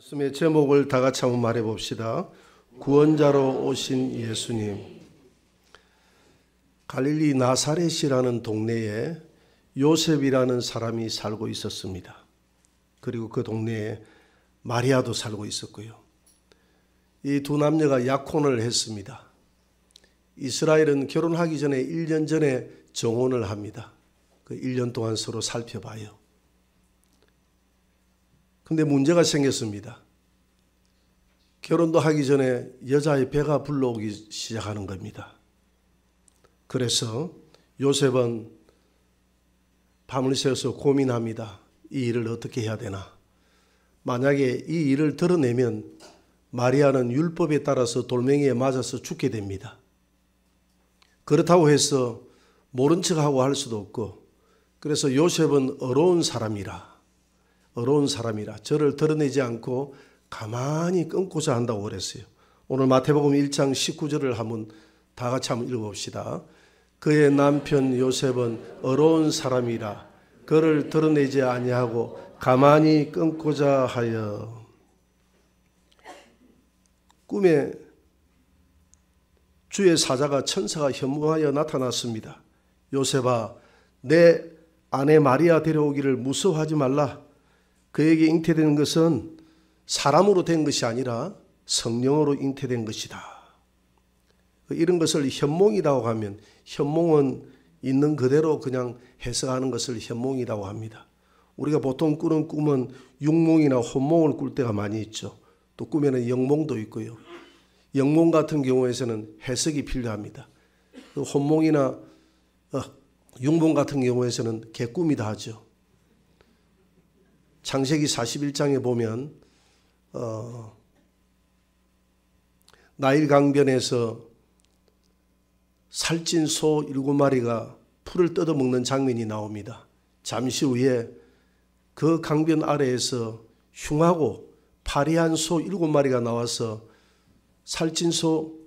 말씀의 제목을 다 같이 한번 말해 봅시다. 구원자로 오신 예수님. 갈릴리 나사렛이라는 동네에 요셉이라는 사람이 살고 있었습니다. 그리고 그 동네에 마리아도 살고 있었고요. 이 두 남녀가 약혼을 했습니다. 이스라엘은 결혼하기 전에 1년 전에 정혼을 합니다. 그 1년 동안 서로 살펴봐요. 근데 문제가 생겼습니다. 결혼도 하기 전에 여자의 배가 불러오기 시작하는 겁니다. 그래서 요셉은 밤을 새워서 고민합니다. 이 일을 어떻게 해야 되나. 만약에 이 일을 드러내면 마리아는 율법에 따라서 돌멩이에 맞아서 죽게 됩니다. 그렇다고 해서 모른 척하고 할 수도 없고, 그래서 요셉은 어려운 사람이라 저를 드러내지 않고 가만히 끊고자 한다고 그랬어요. 오늘 마태복음 1장 19절을 한번 다 같이 한번 읽어봅시다. 그의 남편 요셉은 어려운 사람이라 그를 드러내지 아니하고 가만히 끊고자 하여. 꿈에 주의 사자가 천사가 현무하여 나타났습니다. 요셉아, 내 아내 마리아 데려오기를 무서워하지 말라. 그에게 잉태되는 것은 사람으로 된 것이 아니라 성령으로 잉태된 것이다. 이런 것을 현몽이라고 하면, 현몽은 있는 그대로 그냥 해석하는 것을 현몽이라고 합니다. 우리가 보통 꾸는 꿈은 육몽이나 혼몽을 꿀 때가 많이 있죠. 또 꿈에는 영몽도 있고요. 영몽 같은 경우에서는 해석이 필요합니다. 혼몽이나 육몽 같은 경우에서는 개꿈이다 하죠. 창세기 41장에 보면 나일 강변에서 살찐 소 7마리가 풀을 뜯어먹는 장면이 나옵니다. 잠시 후에 그 강변 아래에서 흉하고 파리한 소 7마리가 나와서 살찐 소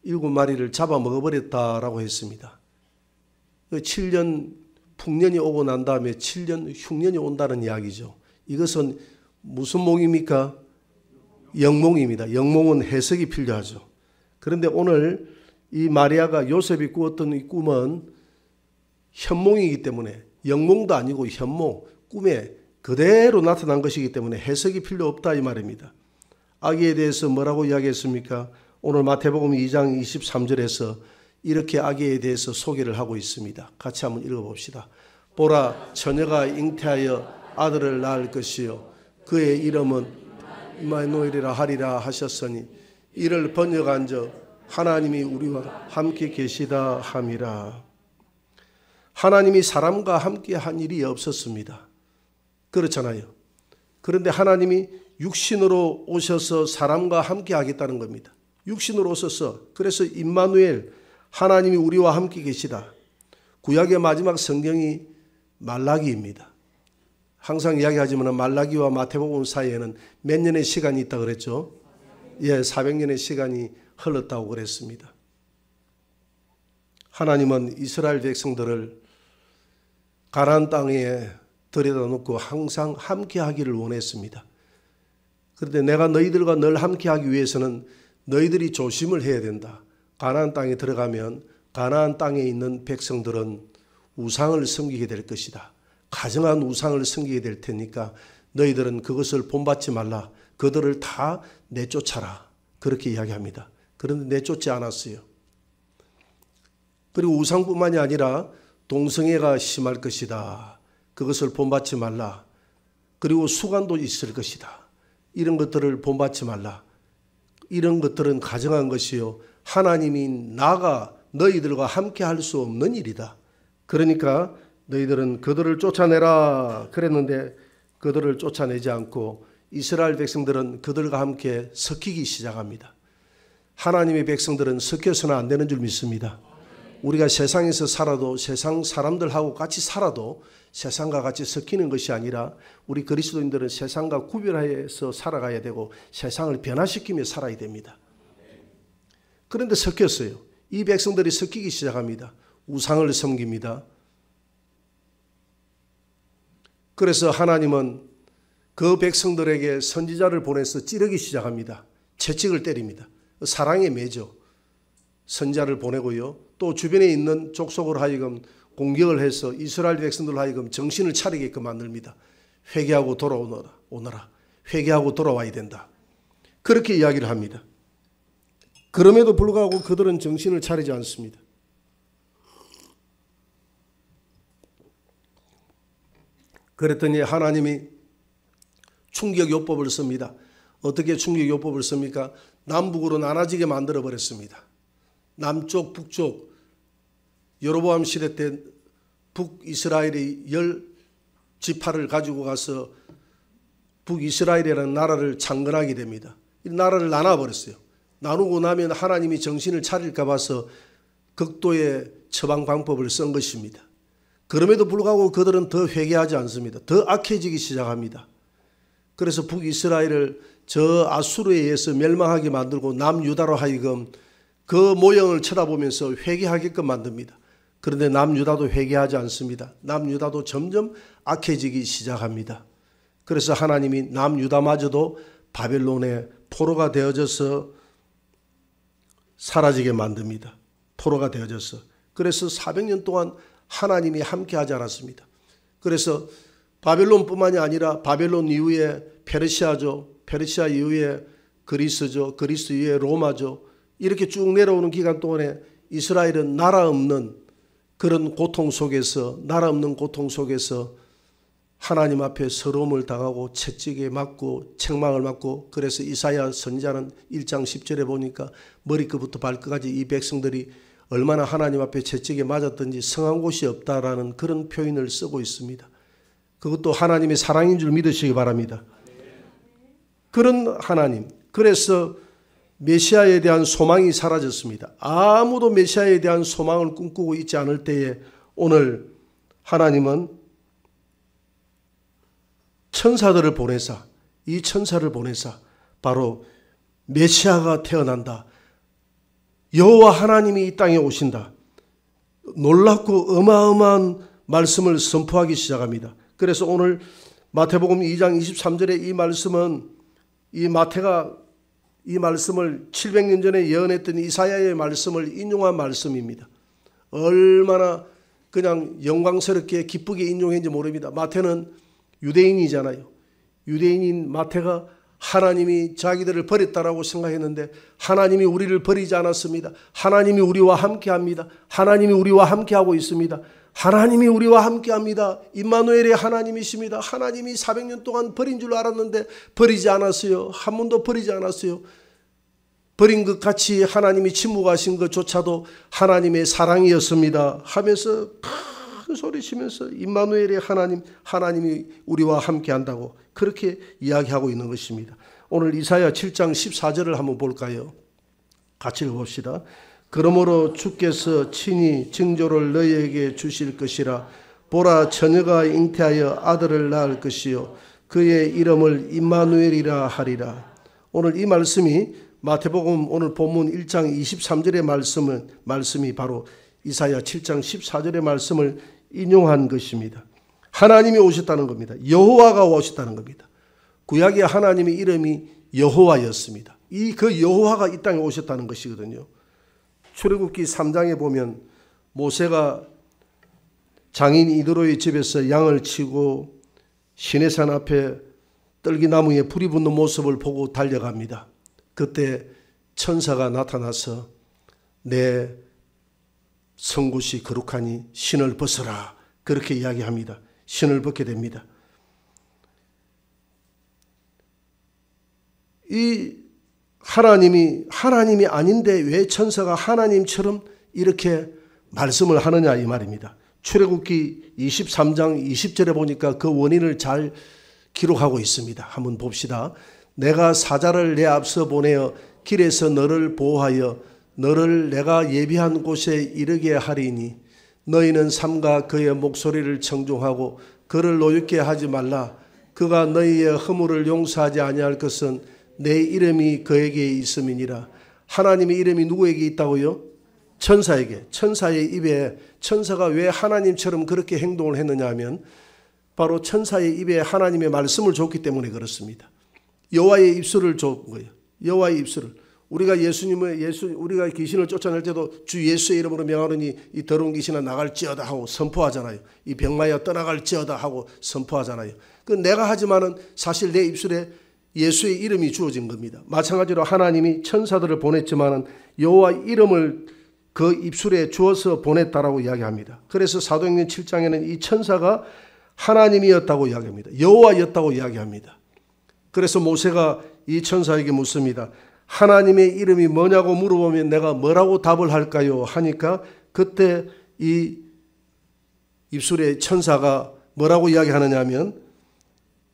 7마리를 잡아먹어버렸다라고 했습니다. 7년 풍년이 오고 난 다음에 7년 흉년이 온다는 이야기죠. 이것은 무슨 몽입니까? 영몽입니다. 영몽은 해석이 필요하죠. 그런데 오늘 이 마리아가 요셉이 꾸었던 이 꿈은 현몽이기 때문에, 영몽도 아니고 현몽, 꿈에 그대로 나타난 것이기 때문에 해석이 필요 없다 이 말입니다. 아기에 대해서 뭐라고 이야기했습니까? 오늘 마태복음 2장 23절에서 이렇게 아기에 대해서 소개를 하고 있습니다. 같이 한번 읽어봅시다. 보라, 처녀가 잉태하여 아들을 낳을 것이요 그의 이름은 임마누엘이라 하리라 하셨으니 이를 번역한즉 하나님이 우리와 함께 계시다 함이라. 하나님이 사람과 함께 한 일이 없었습니다. 그렇잖아요. 그런데 하나님이 육신으로 오셔서 사람과 함께 하겠다는 겁니다. 육신으로 오셔서, 그래서 임마누엘, 하나님이 우리와 함께 계시다. 구약의 마지막 성경이 말라기입니다. 항상 이야기하지만 말라기와 마태복음 사이에는 몇 년의 시간이 있다 그랬죠? 예, 400년의 시간이 흘렀다고 그랬습니다. 하나님은 이스라엘 백성들을 가나안 땅에 들여다 놓고 항상 함께 하기를 원했습니다. 그런데 내가 너희들과 늘 함께 하기 위해서는 너희들이 조심을 해야 된다. 가나안 땅에 들어가면 가나안 땅에 있는 백성들은 우상을 섬기게 될 것이다. 가정한 우상을 섬기게 될 테니까 너희들은 그것을 본받지 말라. 그들을 다 내쫓아라. 그렇게 이야기합니다. 그런데 내쫓지 않았어요. 그리고 우상뿐만이 아니라 동성애가 심할 것이다. 그것을 본받지 말라. 그리고 수간도 있을 것이다. 이런 것들을 본받지 말라. 이런 것들은 가정한 것이요 하나님이 나가 너희들과 함께 할 수 없는 일이다. 그러니까 너희들은 그들을 쫓아내라 그랬는데 그들을 쫓아내지 않고 이스라엘 백성들은 그들과 함께 섞이기 시작합니다. 하나님의 백성들은 섞여서는 안 되는 줄 믿습니다. 우리가 세상에서 살아도, 세상 사람들하고 같이 살아도 세상과 같이 섞이는 것이 아니라 우리 그리스도인들은 세상과 구별해서 살아가야 되고 세상을 변화시키며 살아야 됩니다. 그런데 섞였어요. 이 백성들이 섞이기 시작합니다. 우상을 섬깁니다. 그래서 하나님은 그 백성들에게 선지자를 보내서 찌르기 시작합니다. 채찍을 때립니다. 사랑의 매죠. 선지자를 보내고요. 또 주변에 있는 족속으로 하여금 공격을 해서 이스라엘 백성들 하여금 정신을 차리게끔 만듭니다. 회개하고 돌아오너라. 회개하고 돌아와야 된다. 그렇게 이야기를 합니다. 그럼에도 불구하고 그들은 정신을 차리지 않습니다. 그랬더니 하나님이 충격요법을 씁니다. 어떻게 충격요법을 씁니까? 남북으로 나눠지게 만들어 버렸습니다. 남쪽, 북쪽, 여로보암 시대 때 북이스라엘이 10지파를 가지고 가서 북이스라엘이라는 나라를 창건하게 됩니다. 이 나라를 나눠버렸어요. 나누고 나면 하나님이 정신을 차릴까 봐서 극도의 처방 방법을 쓴 것입니다. 그럼에도 불구하고 그들은 더 회개하지 않습니다. 더 악해지기 시작합니다. 그래서 북이스라엘을 저 아수르에 의해서 멸망하게 만들고 남유다로 하여금 그 모형을 쳐다보면서 회개하게끔 만듭니다. 그런데 남유다도 회개하지 않습니다. 남유다도 점점 악해지기 시작합니다. 그래서 하나님이 남유다마저도 바벨론의 포로가 되어져서 사라지게 만듭니다. 포로가 되어져서. 그래서 400년 동안 하나님이 함께하지 않았습니다. 그래서 바벨론뿐만이 아니라 바벨론 이후에 페르시아죠. 페르시아 이후에 그리스죠. 그리스 이후에 로마죠. 이렇게 쭉 내려오는 기간 동안에 이스라엘은 나라 없는 그런 고통 속에서 하나님 앞에 서러움을 당하고 채찍에 맞고 책망을 맞고, 그래서 이사야 선지자는 1장 10절에 보니까 머리끝부터 발끝까지 이 백성들이 얼마나 하나님 앞에 채찍에 맞았든지 성한 곳이 없다라는 그런 표현을 쓰고 있습니다. 그것도 하나님의 사랑인 줄 믿으시기 바랍니다. 그런 하나님, 그래서 메시아에 대한 소망이 사라졌습니다. 아무도 메시아에 대한 소망을 꿈꾸고 있지 않을 때에 오늘 하나님은 천사들을 보내사, 이 천사를 보내사 바로 메시아가 태어난다, 여호와 하나님이 이 땅에 오신다, 놀랍고 어마어마한 말씀을 선포하기 시작합니다. 그래서 오늘 마태복음 2장 23절에 이 말씀은 이 마태가 이 말씀을 700년 전에 예언했던 이사야의 말씀을 인용한 말씀입니다. 얼마나 그냥 영광스럽게 기쁘게 인용했는지 모릅니다. 마태는 유대인이잖아요. 유대인인 마태가 하나님이 자기들을 버렸다라고 생각했는데 하나님이 우리를 버리지 않았습니다. 하나님이 우리와 함께합니다. 하나님이 우리와 함께하고 있습니다. 하나님이 우리와 함께합니다. 임마누엘의 하나님이십니다. 하나님이 400년 동안 버린 줄 알았는데 버리지 않았어요. 한 번도 버리지 않았어요. 버린 것 같이 하나님이 침묵하신 것조차도 하나님의 사랑이었습니다 하면서 큰 소리치면서 임마누엘의 하나님, 하나님이 우리와 함께한다고 그렇게 이야기하고 있는 것입니다. 오늘 이사야 7장 14절을 한번 볼까요? 같이 읽어봅시다. 그러므로 주께서 친히 징조를 너희에게 주실 것이라. 보라, 처녀가 잉태하여 아들을 낳을 것이요 그의 이름을 임마누엘이라 하리라. 오늘 이 말씀이 마태복음 오늘 본문 1장 23절의 말씀이 바로 이사야 7장 14절의 말씀을 인용한 것입니다. 하나님이 오셨다는 겁니다. 여호와가 오셨다는 겁니다. 구약의 하나님의 이름이 여호와였습니다. 그 여호와가 이 땅에 오셨다는 것이거든요. 출애굽기 3장에 보면 모세가 장인 이드로의 집에서 양을 치고 시내산 앞에 떨기나무에 불이 붙는 모습을 보고 달려갑니다. 그때 천사가 나타나서 내 성굿이 거룩하니 신을 벗어라 그렇게 이야기합니다. 신을 벗게 됩니다. 이 하나님이 아닌데 왜 천사가 하나님처럼 이렇게 말씀을 하느냐 이 말입니다. 출애굽기 23장 20절에 보니까 그 원인을 잘 기록하고 있습니다. 한번 봅시다. 내가 사자를 내 앞서 보내어 길에서 너를 보호하여 너를 내가 예비한 곳에 이르게 하리니 너희는 삼가 그의 목소리를 청종하고 그를 노엽게 하지 말라. 그가 너희의 허물을 용서하지 아니할 것은 내 이름이 그에게 있음이니라. 하나님의 이름이 누구에게 있다고요? 천사에게. 천사의 입에 천사가 왜 하나님처럼 그렇게 행동을 했느냐 하면 바로 천사의 입에 하나님의 말씀을 줬기 때문에 그렇습니다. 여호와의 입술을 준 거예요. 여호와의 입술을. 우리가 우리가 귀신을 쫓아낼 때도 주 예수의 이름으로 명하노니 이 더러운 귀신아 나갈지어다 하고 선포하잖아요. 이 병마여 떠나갈지어다 하고 선포하잖아요. 그 내가 하지만은 사실 내 입술에 예수의 이름이 주어진 겁니다. 마찬가지로 하나님이 천사들을 보냈지만은 여호와 이름을 그 입술에 주어서 보냈다라고 이야기합니다. 그래서 사도행전 7장에는 이 천사가 하나님이었다고 이야기합니다. 여호와였다고 이야기합니다. 그래서 모세가 이 천사에게 묻습니다. 하나님의 이름이 뭐냐고 물어보면 내가 뭐라고 답을 할까요? 하니까 그때 이 입술의 천사가 뭐라고 이야기하느냐 하면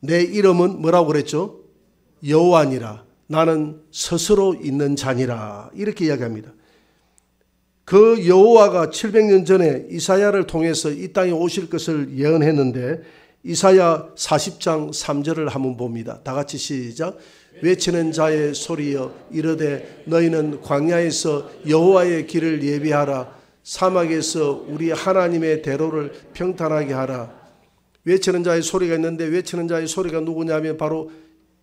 내 이름은 뭐라고 그랬죠? 여호와니라. 나는 스스로 있는 자니라. 이렇게 이야기합니다. 그 여호와가 700년 전에 이사야를 통해서 이 땅에 오실 것을 예언했는데 이사야 40장 3절을 한번 봅니다. 다 같이 시작. 외치는 자의 소리여 이르되 너희는 광야에서 여호와의 길을 예비하라. 사막에서 우리 하나님의 대로를 평탄하게 하라. 외치는 자의 소리가 있는데 외치는 자의 소리가 누구냐면 바로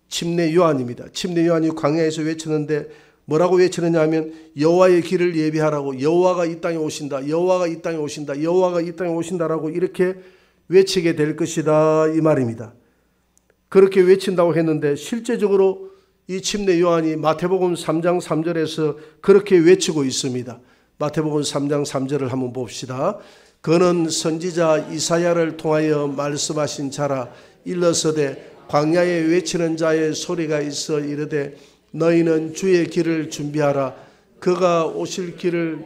침례 요한입니다. 침례 요한이 광야에서 외치는데 뭐라고 외치느냐 하면 여호와의 길을 예비하라고. 여호와가 이 땅에 오신다. 여호와가 이 땅에 오신다. 여호와가 이 땅에 오신다라고 이렇게 외치게 될 것이다 이 말입니다. 그렇게 외친다고 했는데 실제적으로 이 침례 요한이 마태복음 3장 3절에서 그렇게 외치고 있습니다. 마태복음 3장 3절을 한번 봅시다. 그는 선지자 이사야를 통하여 말씀하신 자라. 일러서되 광야에 외치는 자의 소리가 있어 이르되 너희는 주의 길을 준비하라. 그가 오실 길을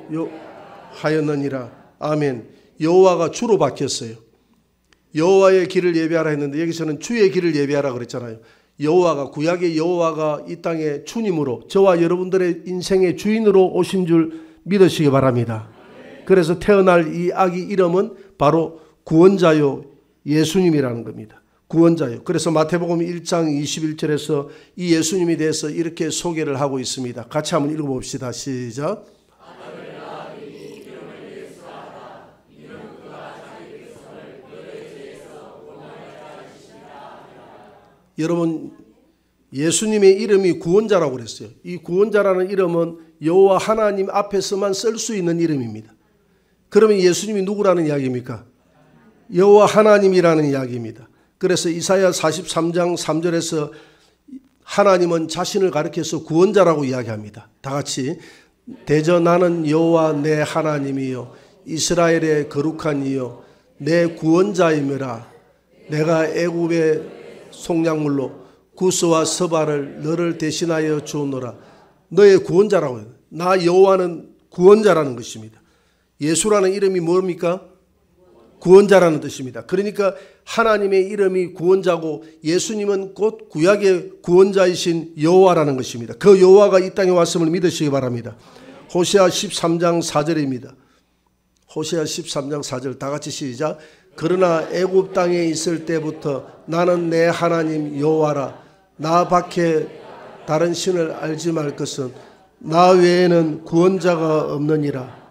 하였느니라. 아멘. 여호와가 주로 바뀌었어요. 여호와의 길을 예비하라 했는데 여기서는 주의 길을 예비하라 그랬잖아요. 여호와가, 구약의 여호와가 이 땅에 주님으로, 저와 여러분들의 인생의 주인으로 오신 줄 믿으시기 바랍니다. 그래서 태어날 이 아기 이름은 바로 구원자요 예수님이라는 겁니다. 구원자요. 그래서 마태복음 1장 21절에서 이 예수님에 대해서 이렇게 소개를 하고 있습니다. 같이 한번 읽어봅시다. 시작. 여러분, 예수님의 이름이 구원자라고 그랬어요. 이 구원자라는 이름은 여호와 하나님 앞에서만 쓸 수 있는 이름입니다. 그러면 예수님이 누구라는 이야기입니까? 여호와 하나님이라는 이야기입니다. 그래서 이사야 43장 3절에서 하나님은 자신을 가리켜서 구원자라고 이야기합니다. 다 같이 대저 나는 여호와 내 하나님이요 이스라엘의 거룩한 이요 내 구원자이므라. 내가 애굽의 속량물로 구스와 서발을 너를 대신하여 주노라. 너의 구원자라고 해요. 나 여호와는 구원자라는 것입니다. 예수라는 이름이 뭡니까? 구원자라는 뜻입니다. 그러니까 하나님의 이름이 구원자고 예수님은 곧 구약의 구원자이신 여호와라는 것입니다. 그 여호와가 이 땅에 왔음을 믿으시기 바랍니다. 호세아 13장 4절입니다. 호세아 13장 4절 다 같이 시작. 그러나 애굽 땅에 있을 때부터 나는 내 하나님 여호와라. 나 밖에 다른 신을 알지 말 것은 나 외에는 구원자가 없느니라.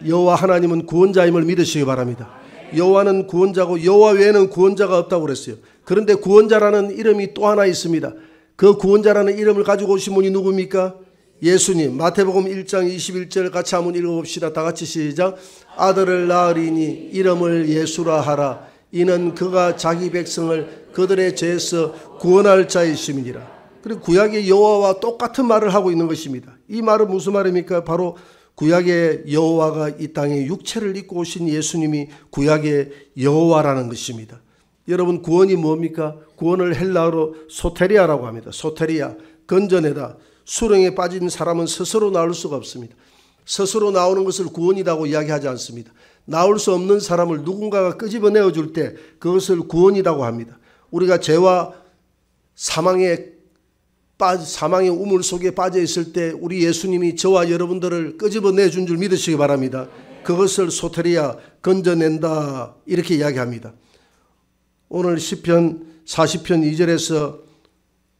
여호와 하나님은 구원자임을 믿으시기 바랍니다. 여호와는 구원자고 여호와 외에는 구원자가 없다고 그랬어요. 그런데 구원자라는 이름이 또 하나 있습니다. 그 구원자라는 이름을 가지고 오신 분이 누굽니까? 예수님. 마태복음 1장 21절 같이 한번 읽어봅시다. 다 같이 시작. 아들을 낳으리니 이름을 예수라 하라. 이는 그가 자기 백성을 그들의 죄에서 구원할 자이심이니라. 그리고 구약의 여호와와 똑같은 말을 하고 있는 것입니다. 이 말은 무슨 말입니까? 바로 구약의 여호와가 이 땅에 육체를 입고 오신 예수님이 구약의 여호와라는 것입니다. 여러분, 구원이 뭡니까? 구원을 헬라어로 소테리아라고 합니다. 소테리아, 건져내다. 수렁에 빠진 사람은 스스로 나올 수가 없습니다. 스스로 나오는 것을 구원이라고 이야기하지 않습니다. 나올 수 없는 사람을 누군가가 끄집어내어 줄 때 그것을 구원이라고 합니다. 우리가 죄와 사망의 우물 속에 빠져 있을 때 우리 예수님이 저와 여러분들을 끄집어내 준 줄 믿으시기 바랍니다. 그것을 소테리아, 건져낸다 이렇게 이야기합니다. 오늘 시편 40편 2절에서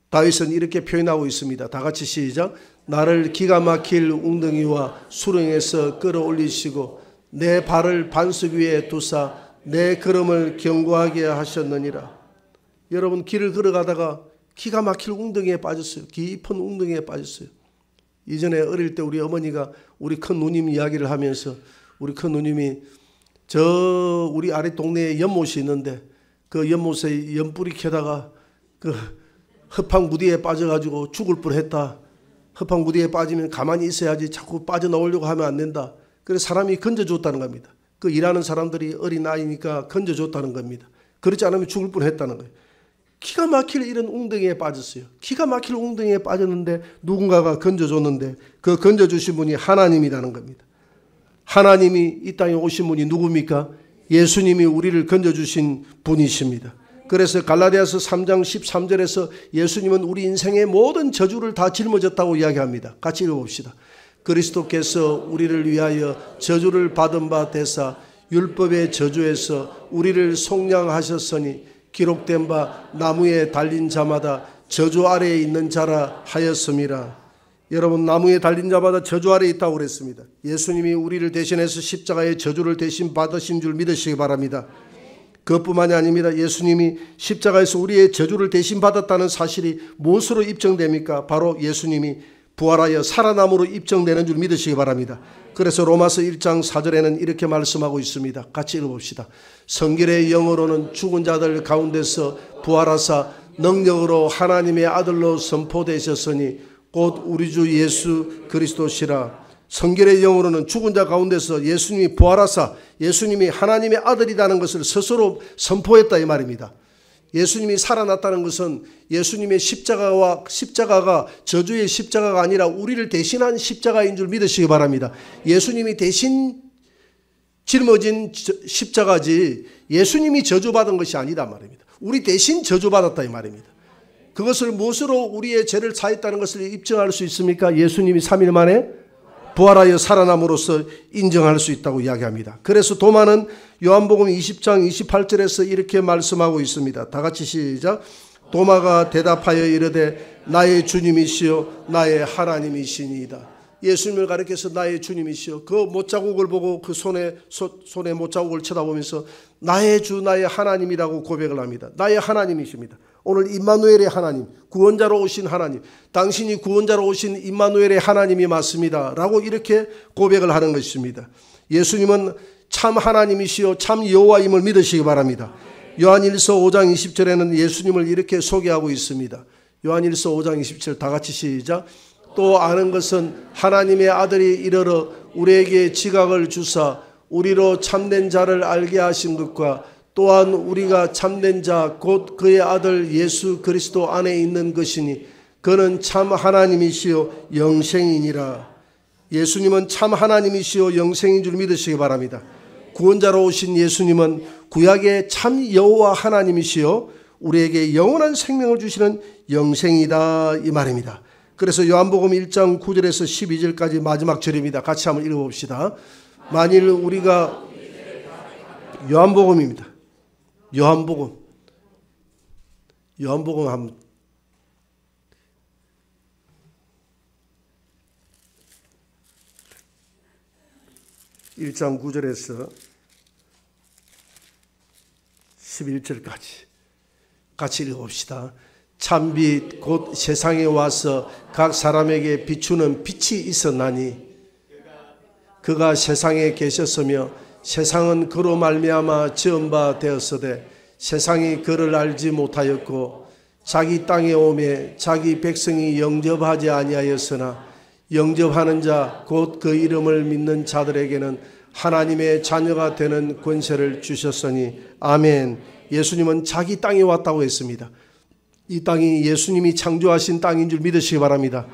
다윗은 이렇게 표현하고 있습니다. 다 같이 시작. 나를 기가 막힐 웅덩이와 수렁에서 끌어올리시고 내 발을 반석 위에 두사 내 걸음을 견고하게 하셨느니라. 여러분 길을 걸어가다가 기가 막힐 웅덩이에 빠졌어요. 깊은 웅덩이에 빠졌어요. 이전에 어릴 때 우리 어머니가 우리 큰 누님 이야기를 하면서 우리 큰 누님이 저 우리 아래 동네에 연못이 있는데 그 연못에 연뿌리 캐다가 그 흡항구디에 빠져가지고 죽을 뻔했다. 흡항구디에 빠지면 가만히 있어야지 자꾸 빠져나오려고 하면 안 된다. 그래서 사람이 건져줬다는 겁니다. 그 일하는 사람들이 어린 아이니까 건져줬다는 겁니다. 그렇지 않으면 죽을 뻔했다는 거예요. 기가 막힐 이런 웅덩이에 빠졌어요. 기가 막힐 웅덩이에 빠졌는데 누군가가 건져줬는데 그 건져주신 분이 하나님이라는 겁니다. 하나님이 이 땅에 오신 분이 누굽니까? 예수님이 우리를 건져주신 분이십니다. 그래서 갈라디아서 3장 13절에서 예수님은 우리 인생의 모든 저주를 다 짊어졌다고 이야기합니다. 같이 읽어봅시다. 그리스도께서 우리를 위하여 저주를 받은 바 되사 율법의 저주에서 우리를 속량하셨으니 기록된 바 나무에 달린 자마다 저주 아래에 있는 자라 하였음이라. 여러분 나무에 달린 자마다 저주 아래에 있다고 그랬습니다. 예수님이 우리를 대신해서 십자가의 저주를 대신 받으신 줄 믿으시기 바랍니다. 그것뿐만이 아닙니다. 예수님이 십자가에서 우리의 저주를 대신 받았다는 사실이 무엇으로 입증됩니까? 바로 예수님이 부활하여 살아남으로 입증되는 줄 믿으시기 바랍니다. 그래서 로마서 1장 4절에는 이렇게 말씀하고 있습니다. 같이 읽어봅시다. 성결의 영으로는 죽은 자들 가운데서 부활하사 능력으로 하나님의 아들로 선포되셨으니 곧 우리 주 예수 그리스도시라. 성결의 영으로는 죽은 자 가운데서 예수님이 부활하사 예수님이 하나님의 아들이라는 것을 스스로 선포했다 이 말입니다. 예수님이 살아났다는 것은 예수님의 십자가가 저주의 십자가가 아니라 우리를 대신한 십자가인 줄 믿으시기 바랍니다. 예수님이 대신 짊어진 십자가지 예수님이 저주받은 것이 아니다 말입니다. 우리 대신 저주받았다 이 말입니다. 그것을 무엇으로 우리의 죄를 사했다는 것을 입증할 수 있습니까? 예수님이 3일 만에 부활하여 살아남으로써 인정할 수 있다고 이야기합니다. 그래서 도마는 요한복음 20장 28절에서 이렇게 말씀하고 있습니다. 다 같이 시작. 도마가 대답하여 이르되 나의 주님이시여 나의 하나님이시니이다. 예수님을 가리켜서 나의 주님이시여 그 못자국을 보고 그 손에 못자국을 쳐다보면서 나의 주 나의 하나님이라고 고백을 합니다. 나의 하나님이십니다. 오늘 임마누엘의 하나님, 구원자로 오신 하나님, 당신이 구원자로 오신 임마누엘의 하나님이 맞습니다 라고 이렇게 고백을 하는 것입니다. 예수님은 참 하나님이시요 참 여호와임을 믿으시기 바랍니다. 요한일서 5장 20절에는 예수님을 이렇게 소개하고 있습니다. 요한일서 5장 20절 다 같이 시작. 또 아는 것은 하나님의 아들이 이르러 우리에게 지각을 주사 우리로 참된 자를 알게 하신 것과 또한 우리가 참된 자 곧 그의 아들 예수 그리스도 안에 있는 것이니 그는 참 하나님이시요 영생이니라. 예수님은 참 하나님이시요 영생인 줄 믿으시기 바랍니다. 구원자로 오신 예수님은 구약의 참 여호와 하나님이시요 우리에게 영원한 생명을 주시는 영생이다 이 말입니다. 그래서 요한복음 1장 9절에서 12절까지 마지막 절입니다. 같이 한번 읽어봅시다. 만일 우리가 요한복음입니다. 요한복음 한 1장 9절에서 11절까지 같이 읽어봅시다. 참빛 곧 세상에 와서 각 사람에게 비추는 빛이 있었나니 그가 세상에 계셨으며 세상은 그로 말미암아 지은 바 되었으되 세상이 그를 알지 못하였고 자기 땅에 오매 자기 백성이 영접하지 아니하였으나 영접하는 자 곧 그 이름을 믿는 자들에게는 하나님의 자녀가 되는 권세를 주셨으니 아멘. 예수님은 자기 땅에 왔다고 했습니다. 이 땅이 예수님이 창조하신 땅인 줄 믿으시기 바랍니다.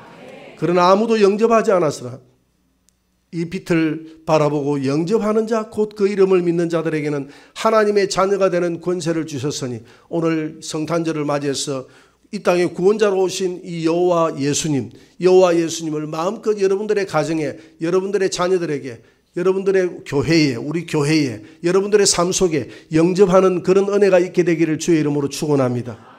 그러나 아무도 영접하지 않았으나 이 빛을 바라보고 영접하는 자 곧 그 이름을 믿는 자들에게는 하나님의 자녀가 되는 권세를 주셨으니 오늘 성탄절을 맞이해서 이 땅에 구원자로 오신 이 여호와 예수님을 마음껏 여러분들의 가정에 여러분들의 자녀들에게 여러분들의 교회에 우리 교회에 여러분들의 삶 속에 영접하는 그런 은혜가 있게 되기를 주의 이름으로 축원합니다.